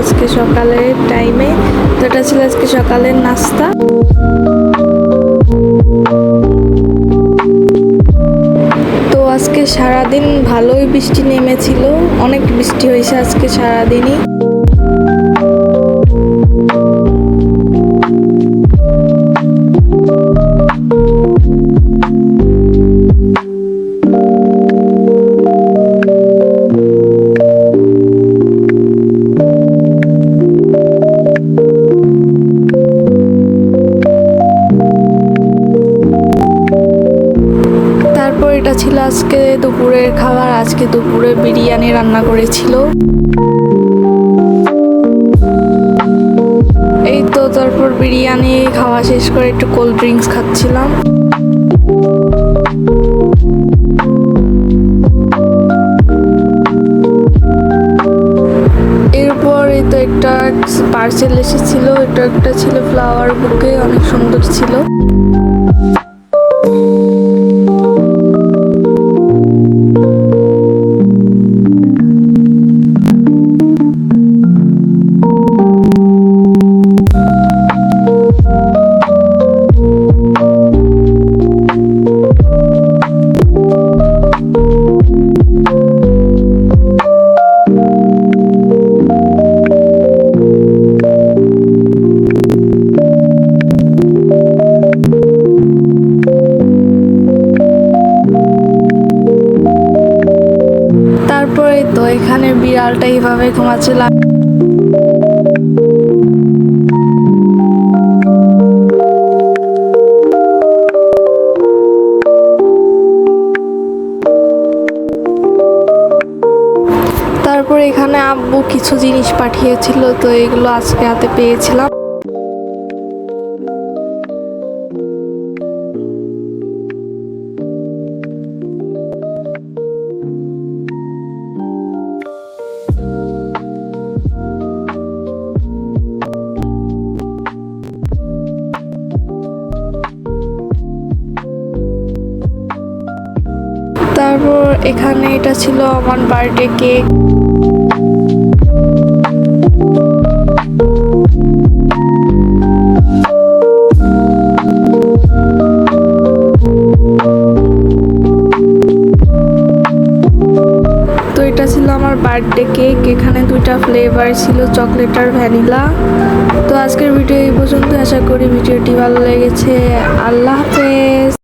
আজকে সকালের টাইমে। তো এটা ছিল আজকে সকালের নাস্তা। তো আজকে সারাদিন ভালোই বৃষ্টি নেমেছিল, অনেক বৃষ্টি হয়েছে আজকে সারাদিনই। তারপর এটা ছিল আজকে দুপুরের খাবার। আজকে দুপুরে বিরিয়ানি রান্না করেছিল। এই তো তারপর বিরিয়ানি খাওয়া শেষ করে একটু কোল্ড ড্রিঙ্কস খাচ্ছিলাম। এরপর এই তো একটা পার্সেল এসেছিল, এটা একটা ছিল ফ্লাওয়ার বুকে, অনেক সুন্দর ছিল। তারপরে তো এখানে বিড়ালটা এইভাবে ঘুমাচ্ছিল। তারপর এখানে আব্বু কিছু জিনিস পাঠিয়েছিল, তো এগুলো আজকে হাতে পেয়েছিলাম। তারপর এখানে এটা ছিল আমার বার্থডে কেক। তো এটা ছিল আমার বার্থডে কেক। এখানে দুইটা ফ্লেভার ছিল, চকলেট আর ভ্যানিলা। তো আজকের ভিডিও এই পর্যন্ত। আশা করি ভিডিওটি ভালো লেগেছে। আল্লাহ হাফেজ।